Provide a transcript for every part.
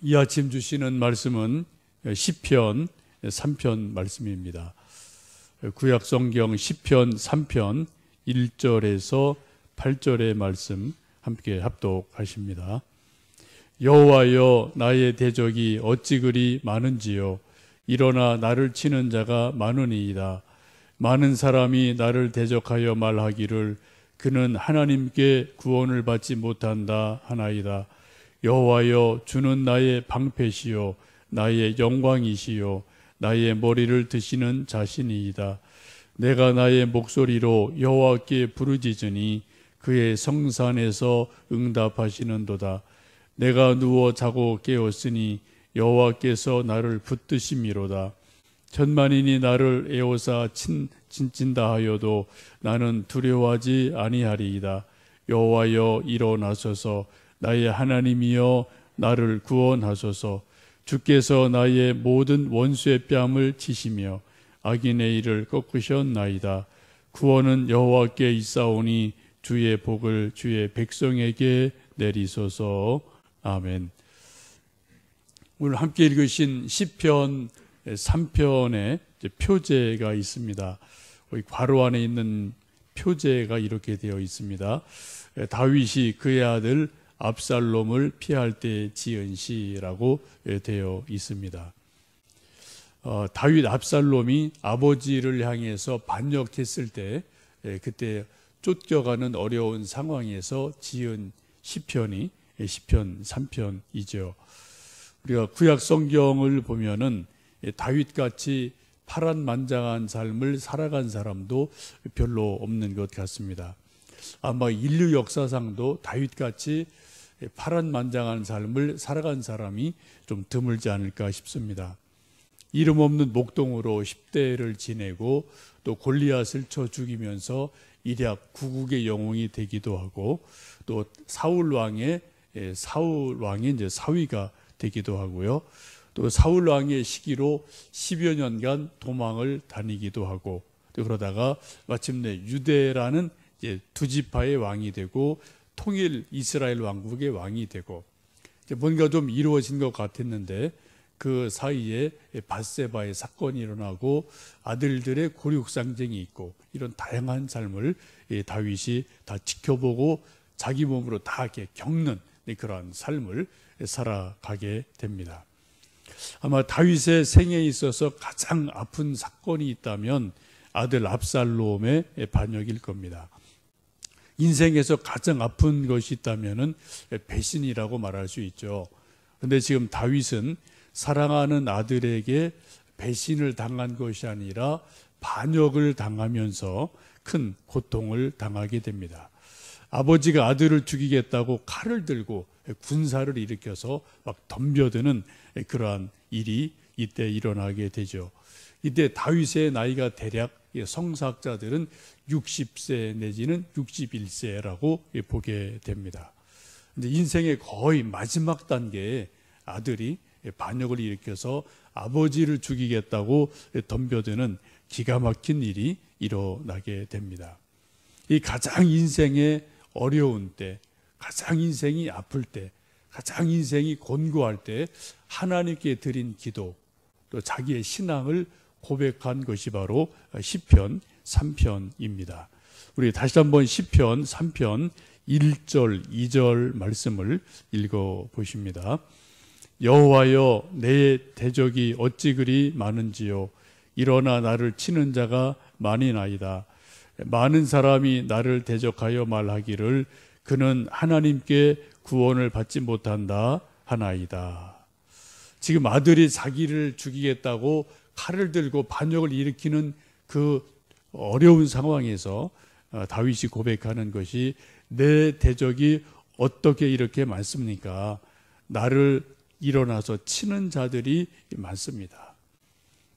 이 아침 주시는 말씀은 시편 3편 말씀입니다. 구약 성경 시편 3편 1절에서 8절의 말씀 함께 합독하십니다. 여호와여, 나의 대적이 어찌 그리 많은지요. 일어나 나를 치는 자가 많으니이다. 많은 사람이 나를 대적하여 말하기를 그는 하나님께 구원을 받지 못한다 하나이다. 여호와여, 주는 나의 방패시요 나의 영광이시요 나의 머리를 드시는 자신이이다. 내가 나의 목소리로 여호와께 부르짖으니 그의 성산에서 응답하시는도다. 내가 누워 자고 깨었으니 여호와께서 나를 붙드심이로다. 천만인이 나를 에워싸 친친다 하여도 나는 두려워하지 아니하리이다. 여호와여, 일어나소서. 나의 하나님이여, 나를 구원하소서. 주께서 나의 모든 원수의 뺨을 치시며 악인의 일을 꺾으셨나이다. 구원은 여호와께 있사오니 주의 복을 주의 백성에게 내리소서. 아멘. 오늘 함께 읽으신 시편 3편의 표제가 있습니다. 괄호 안에 있는 표제가 이렇게 되어 있습니다. 다윗이 그의 아들 압살롬을 피할 때 지은 시라고 되어 있습니다. 다윗 압살롬이 아버지를 향해서 반역했을 때 그때 쫓겨가는 어려운 상황에서 지은 시편이 시편 3편이죠. 우리가 구약 성경을 보면은 다윗같이 파란만장한 삶을 살아간 사람도 별로 없는 것 같습니다. 아마 인류 역사상도 다윗같이 파란만장한 삶을 살아간 사람이 좀 드물지 않을까 싶습니다. 이름 없는 목동으로 10대를 지내고 또 골리앗을 쳐 죽이면서 일약 구국의 영웅이 되기도 하고 또 사울 왕의 이제 사위가 되기도 하고요. 또 사울 왕의 시기로 10여 년간 도망을 다니기도 하고 또 그러다가 마침내 유대라는 이제 두 지파의 왕이 되고 통일 이스라엘 왕국의 왕이 되고 이제 뭔가 좀 이루어진 것 같았는데 그 사이에 밧세바의 사건이 일어나고 아들들의 고륙상쟁이 있고 이런 다양한 삶을 다윗이 다 지켜보고 자기 몸으로 다 이렇게 겪는 그러한 삶을 살아가게 됩니다. 아마 다윗의 생애에 있어서 가장 아픈 사건이 있다면 아들 압살롬의 반역일 겁니다. 인생에서 가장 아픈 것이 있다면 배신이라고 말할 수 있죠. 그런데 지금 다윗은 사랑하는 아들에게 배신을 당한 것이 아니라 반역을 당하면서 큰 고통을 당하게 됩니다. 아버지가 아들을 죽이겠다고 칼을 들고 군사를 일으켜서 막 덤벼드는 그러한 일이 이때 일어나게 되죠. 이때 다윗의 나이가 대략 성사학자들은 60세 내지는 61세라고 보게 됩니다. 인생의 거의 마지막 단계에 아들이 반역을 일으켜서 아버지를 죽이겠다고 덤벼드는 기가 막힌 일이 일어나게 됩니다. 이 가장 인생의 어려운 때, 가장 인생이 아플 때, 가장 인생이 곤고할 때 하나님께 드린 기도, 또 자기의 신앙을 고백한 것이 바로 시편 3편입니다. 우리 다시 한번 시편 3편 1절, 2절 말씀을 읽어보십니다. 여호와여, 내 대적이 어찌 그리 많은지요. 일어나 나를 치는 자가 많이나이다. 많은 사람이 나를 대적하여 말하기를 그는 하나님께 구원을 받지 못한다 하나이다. 지금 아들이 자기를 죽이겠다고 칼을 들고 반역을 일으키는 그 어려운 상황에서 다윗이 고백하는 것이 내 대적이 어떻게 이렇게 많습니까? 나를 일어나서 치는 자들이 많습니다.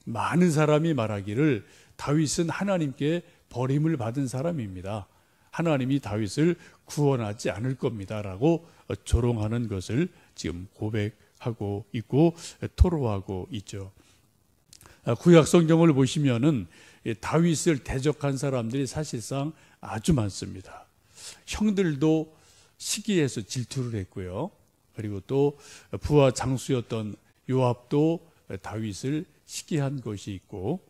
많은 사람이 말하기를 다윗은 하나님께 버림을 받은 사람입니다. 하나님이 다윗을 구원하지 않을 겁니다라고 조롱하는 것을 지금 고백하고 있고 토로하고 있죠. 구약 성경을 보시면은 다윗을 대적한 사람들이 사실상 아주 많습니다. 형들도 시기해서 질투를 했고요. 그리고 또 부하 장수였던 요압도 다윗을 시기한 것이 있고,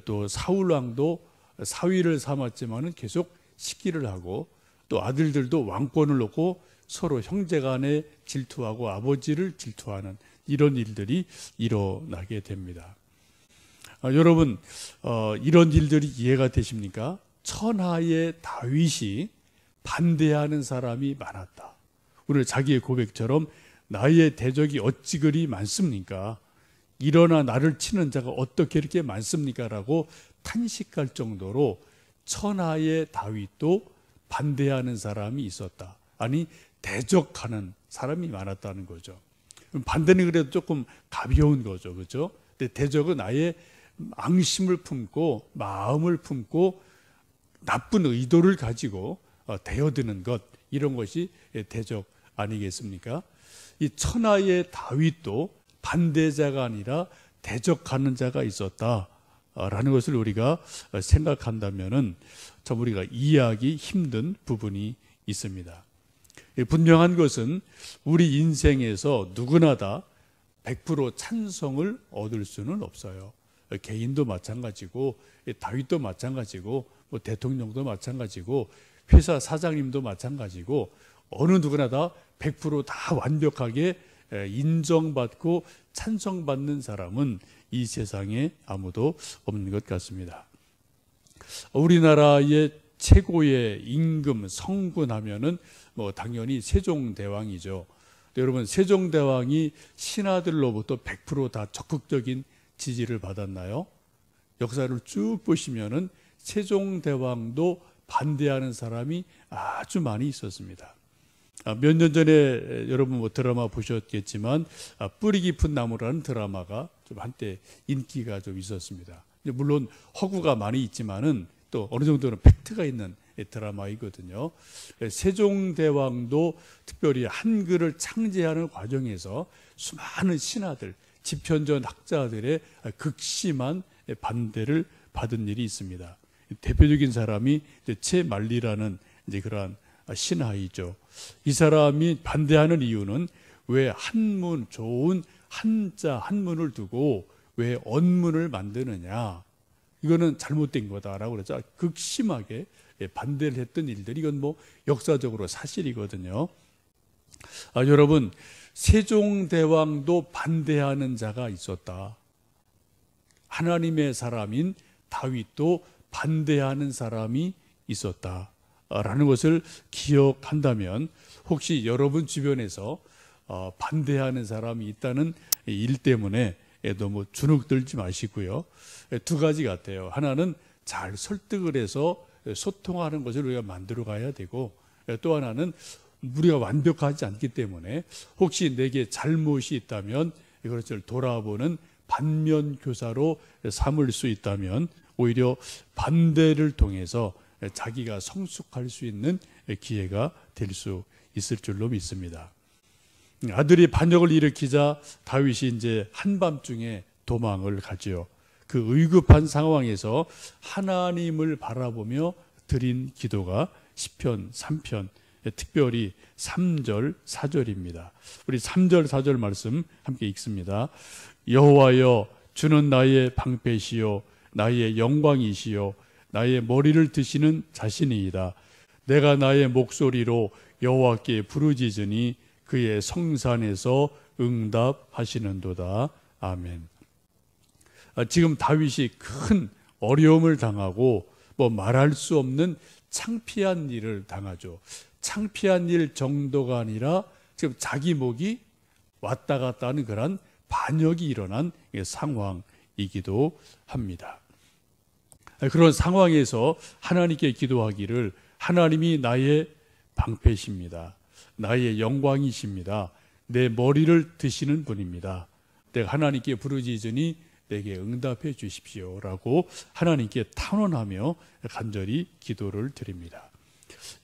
또 사울 왕도 사위를 삼았지만은 계속 시기를 하고, 또 아들들도 왕권을 놓고 서로 형제간에 질투하고 아버지를 질투하는 이런 일들이 일어나게 됩니다. 여러분, 이런 일들이 이해가 되십니까? 천하의 다윗이 반대하는 사람이 많았다. 오늘 자기의 고백처럼 나의 대적이 어찌 그리 많습니까? 일어나 나를 치는 자가 어떻게 이렇게 많습니까? 라고 탄식할 정도로 천하의 다윗도 반대하는 사람이 있었다. 아니, 대적하는 사람이 많았다는 거죠. 반대는 그래도 조금 가벼운 거죠. 그렇죠? 근데 대적은 아예 앙심을 품고 마음을 품고 나쁜 의도를 가지고 대어드는 것, 이런 것이 대적 아니겠습니까? 이 천하의 다윗도 반대자가 아니라 대적하는 자가 있었다라는 것을 우리가 생각한다면은 참 우리가 이해하기 힘든 부분이 있습니다. 분명한 것은 우리 인생에서 누구나 다 100% 찬성을 얻을 수는 없어요. 개인도 마찬가지고, 다윗도 마찬가지고, 뭐 대통령도 마찬가지고, 회사 사장님도 마찬가지고, 어느 누구나 다 100% 완벽하게 인정받고 찬성받는 사람은 이 세상에 아무도 없는 것 같습니다. 우리나라의 최고의 임금 성군 하면은 뭐 당연히 세종대왕이죠. 여러분, 세종대왕이 신하들로부터 100% 적극적인 지지를 받았나요? 역사를 쭉 보시면은 세종대왕도 반대하는 사람이 아주 많이 있었습니다. 몇 년 전에 여러분 뭐 드라마 보셨겠지만 뿌리 깊은 나무라는 드라마가 좀 한때 인기가 좀 있었습니다. 물론 허구가 많이 있지만은 또 어느 정도는 팩트가 있는 드라마이거든요. 세종대왕도 특별히 한글을 창제하는 과정에서 수많은 신하들, 집현전 학자들의 극심한 반대를 받은 일이 있습니다. 대표적인 사람이 채만리라는 그러한 신하이죠. 이 사람이 반대하는 이유는 왜 한문, 좋은 한자 한문을 두고 왜 언문을 만드느냐, 이거는 잘못된 거다라고 그래서 극심하게 반대를 했던 일들이, 이건 뭐 역사적으로 사실이거든요. 여러분, 세종대왕도 반대하는 자가 있었다. 하나님의 사람인 다윗도 반대하는 사람이 있었다라는 것을 기억한다면, 혹시 여러분 주변에서 반대하는 사람이 있다는 일 때문에 너무 주눅들지 마시고요. 두 가지 같아요. 하나는 잘 설득을 해서 소통하는 것을 우리가 만들어 가야 되고, 또 하나는 우리가 완벽하지 않기 때문에 혹시 내게 잘못이 있다면 이것을 돌아보는 반면교사로 삼을 수 있다면 오히려 반대를 통해서 자기가 성숙할 수 있는 기회가 될 수 있을 줄로 믿습니다. 아들이 반역을 일으키자 다윗이 이제 한밤중에 도망을 가지요. 그 의급한 상황에서 하나님을 바라보며 드린 기도가 시편 3편, 특별히 3절, 4절입니다. 우리 3절, 4절 말씀 함께 읽습니다. 여호와여, 주는 나의 방패시요 나의 영광이시요 나의 머리를 드시는 자신이이다. 내가 나의 목소리로 여호와께 부르짖으니 그의 성산에서 응답하시는도다. 아멘. 지금 다윗이 큰 어려움을 당하고 뭐 말할 수 없는 창피한 일을 당하죠. 창피한 일 정도가 아니라 지금 자기 목이 왔다 갔다 하는 그런 반역이 일어난 상황이기도 합니다. 그런 상황에서 하나님께 기도하기를, 하나님이 나의 방패십니다. 나의 영광이십니다. 내 머리를 드시는 분입니다. 내가 하나님께 부르짖으니 내게 응답해 주십시오 라고 하나님께 탄원하며 간절히 기도를 드립니다.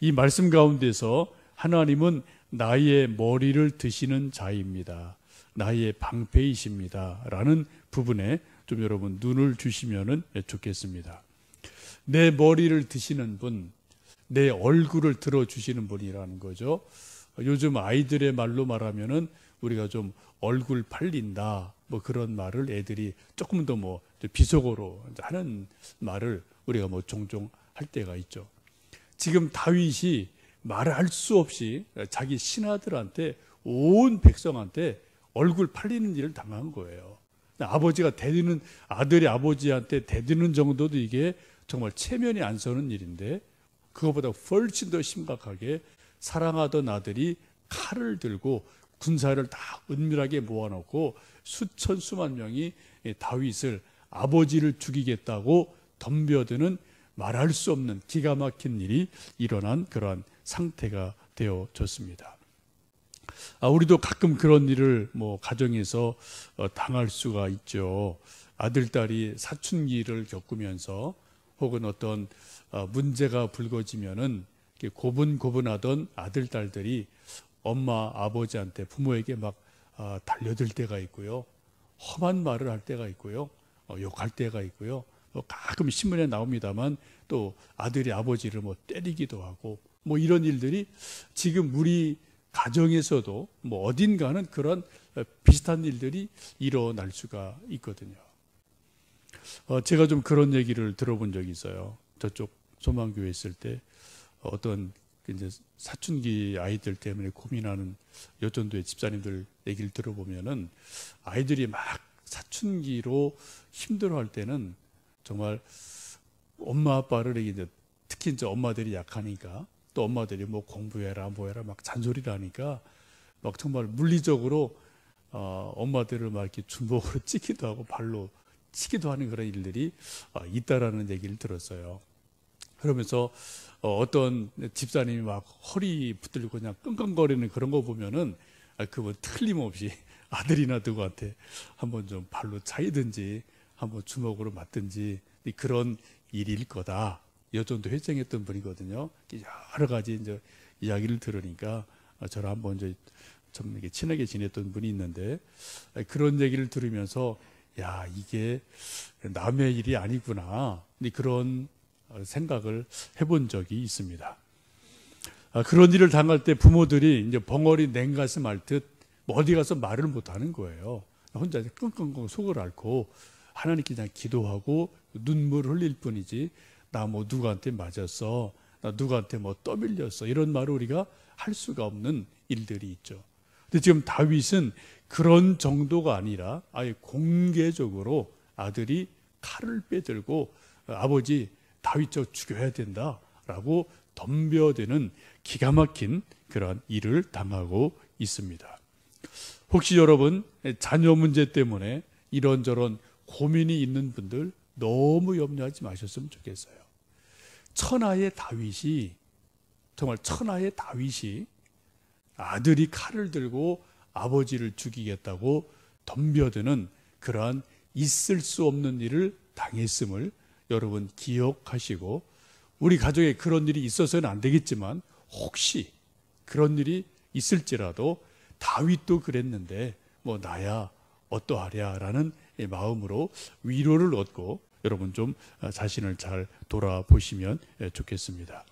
이 말씀 가운데서 하나님은 나의 머리를 드시는 자입니다. 나의 방패이십니다 라는 부분에 좀 여러분 눈을 주시면 좋겠습니다. 내 머리를 드시는 분, 내 얼굴을 들어주시는 분이라는 거죠. 요즘 아이들의 말로 말하면은 우리가 좀 얼굴 팔린다 뭐 그런 말을 애들이 조금 더 뭐 비속어로 하는 말을 우리가 뭐 종종 할 때가 있죠. 지금 다윗이 말할 수 없이 자기 신하들한테 온 백성한테 얼굴 팔리는 일을 당한 거예요. 아버지가 대드는 아들이 아버지한테 대드는 정도도 이게 정말 체면이 안 서는 일인데 그것보다 훨씬 더 심각하게 사랑하던 아들이 칼을 들고 군사를 다 은밀하게 모아놓고 수천 수만 명이 다윗을 아버지를 죽이겠다고 덤벼드는 말할 수 없는 기가 막힌 일이 일어난 그러한 상태가 되어졌습니다. 우리도 가끔 그런 일을 뭐 가정에서 당할 수가 있죠. 아들, 딸이 사춘기를 겪으면서 혹은 어떤 문제가 불거지면은 고분고분하던 아들, 딸들이 엄마, 아버지한테 부모에게 막 달려들 때가 있고요. 험한 말을 할 때가 있고요. 욕할 때가 있고요. 가끔 신문에 나옵니다만 또 아들이 아버지를 뭐 때리기도 하고 뭐 이런 일들이 지금 우리 가정에서도 뭐 어딘가는 그런 비슷한 일들이 일어날 수가 있거든요. 제가 좀 그런 얘기를 들어본 적이 있어요. 저쪽 소망교회 있을 때 어떤 이제 사춘기 아이들 때문에 고민하는 여전도의 집사님들 얘기를 들어보면은 아이들이 막 사춘기로 힘들어할 때는 정말 엄마 아빠를 이제 특히 이제 엄마들이 약하니까 또 엄마들이 뭐 공부해라 뭐해라 막 잔소리를 하니까 막 정말 물리적으로 엄마들을 막 이렇게 주먹으로 찌기도 하고 발로 치기도 하는 그런 일들이 있다라는 얘기를 들었어요. 그러면서 어떤 집사님이 막 허리 붙들고 그냥 끙끙거리는 그런 거 보면은 그분 틀림없이 아들이나 누구한테 한번 좀 발로 차이든지 한번 주먹으로 맞든지 그런 일일 거다. 여전도 회장했던 분이거든요. 여러 가지 이제 이야기를 들으니까 저를 한번 이제 좀 이렇게 친하게 지냈던 분이 있는데 그런 얘기를 들으면서 야 이게 남의 일이 아니구나 그런 생각을 해본 적이 있습니다. 그런 일을 당할 때 부모들이 이제 벙어리 냉가슴 앓듯 뭐 어디 가서 말을 못 하는 거예요. 혼자 끙끙끙 속을 앓고 하나님께 그냥 기도하고 눈물 흘릴 뿐이지 나 뭐 누구한테 맞았어, 나 누구한테 뭐 떠밀렸어 이런 말을 우리가 할 수가 없는 일들이 있죠. 근데 지금 다윗은 그런 정도가 아니라 아예 공개적으로 아들이 칼을 빼들고 아버지 다윗 저 죽여야 된다라고 덤벼드는 기가 막힌 그런 일을 당하고 있습니다. 혹시 여러분 자녀 문제 때문에 이런저런 고민이 있는 분들 너무 염려하지 마셨으면 좋겠어요. 천하의 다윗이 정말 천하의 다윗이 아들이 칼을 들고 아버지를 죽이겠다고 덤벼드는 그러한 있을 수 없는 일을 당했음을 여러분 기억하시고 우리 가족에 그런 일이 있어서는 안 되겠지만 혹시 그런 일이 있을지라도 다윗도 그랬는데 뭐 나야 어떠하랴라는 마음으로 위로를 얻고 여러분 좀 자신을 잘 돌아보시면 좋겠습니다.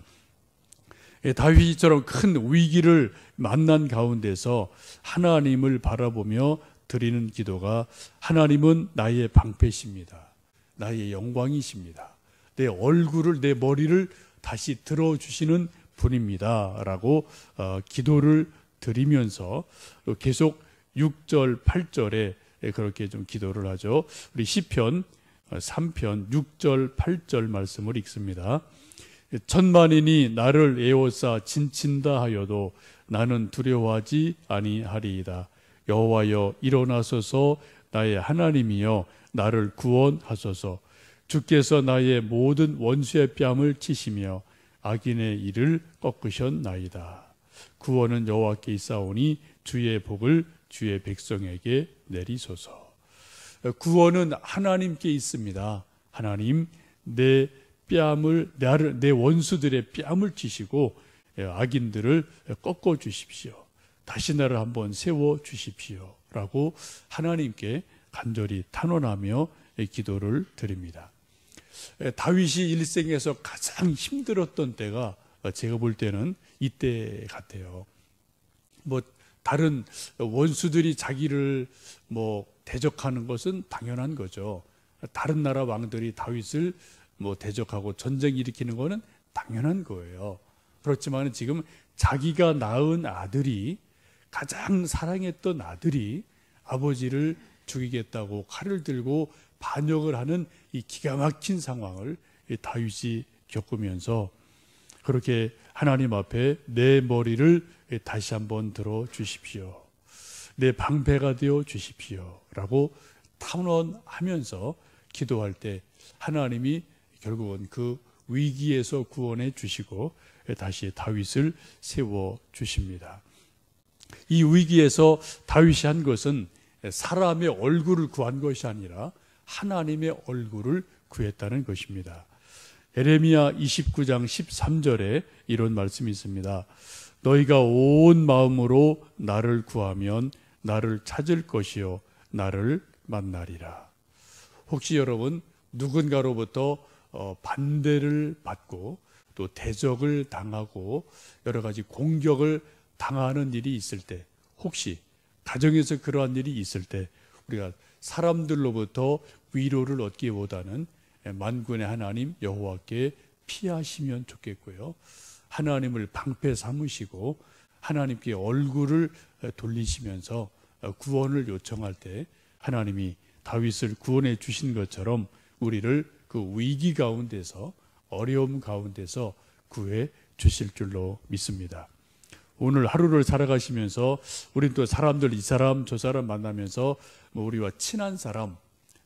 다윗처럼 큰 위기를 만난 가운데서 하나님을 바라보며 드리는 기도가 하나님은 나의 방패십니다. 나의 영광이십니다. 내 얼굴을 내 머리를 다시 들어주시는 분입니다 라고 기도를 드리면서 계속 6절 8절에 그렇게 좀 기도를 하죠. 우리 시편 3편 6절 8절 말씀을 읽습니다. 천만인이 나를 에워싸 진친다 하여도 나는 두려워하지 아니하리이다. 여호와여 일어나소서 나의 하나님이여 나를 구원하소서. 주께서 나의 모든 원수의 뺨을 치시며 악인의 일을 꺾으셨나이다. 구원은 여호와께 있사오니 주의 복을 주의 백성에게 내리소서. 구원은 하나님께 있습니다. 하나님 내 원수들의 뺨을 치시고 악인들을 꺾어 주십시오. 다시 나를 한번 세워 주십시오 라고 하나님께 간절히 탄원하며 기도를 드립니다. 다윗이 일생에서 가장 힘들었던 때가 제가 볼 때는 이때 같아요. 뭐 다른 원수들이 자기를 뭐 대적하는 것은 당연한 거죠. 다른 나라 왕들이 다윗을 뭐 대적하고 전쟁 일으키는 거는 당연한 거예요. 그렇지만 지금 자기가 낳은 아들이, 가장 사랑했던 아들이 아버지를 죽이겠다고 칼을 들고 반역을 하는 이 기가 막힌 상황을 다윗이 겪으면서 그렇게 하나님 앞에 내 머리를 다시 한번 들어 주십시오, 내 방패가 되어 주십시오 라고 탄원하면서 기도할 때 하나님이 결국은 그 위기에서 구원해 주시고 다시 다윗을 세워 주십니다. 이 위기에서 다윗이 한 것은 사람의 얼굴을 구한 것이 아니라 하나님의 얼굴을 구했다는 것입니다. 예레미야 29장 13절에 이런 말씀이 있습니다. 너희가 온 마음으로 나를 구하면 나를 찾을 것이요 나를 만나리라. 혹시 여러분 누군가로부터 반대를 받고 또 대적을 당하고 여러 가지 공격을 당하는 일이 있을 때, 혹시 가정에서 그러한 일이 있을 때 우리가 사람들로부터 위로를 얻기보다는 만군의 하나님 여호와께 피하시면 좋겠고요, 하나님을 방패 삼으시고 하나님께 얼굴을 돌리시면서 구원을 요청할 때 하나님이 다윗을 구원해 주신 것처럼 우리를 그 위기 가운데서, 어려움 가운데서 구해 주실 줄로 믿습니다. 오늘 하루를 살아가시면서 우린 또 사람들, 이 사람 저 사람 만나면서 우리와 친한 사람,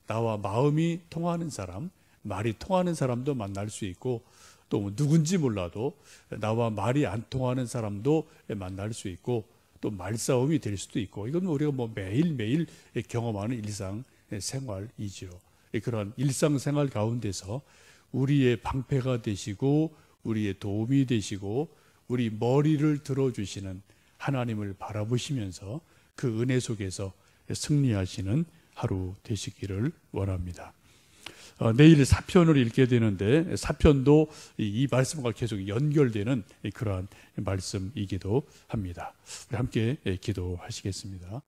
나와 마음이 통하는 사람, 말이 통하는 사람도 만날 수 있고, 또 누군지 몰라도 나와 말이 안 통하는 사람도 만날 수 있고, 또 말싸움이 될 수도 있고, 이건 우리가 뭐 매일매일 경험하는 일상생활이죠. 그런 일상생활 가운데서 우리의 방패가 되시고 우리의 도움이 되시고 우리 머리를 들어주시는 하나님을 바라보시면서 그 은혜 속에서 승리하시는 하루 되시기를 원합니다. 내일 사편을 읽게 되는데 사편도 이 말씀과 계속 연결되는 그러한 말씀이기도 합니다. 우리 함께 기도하시겠습니다.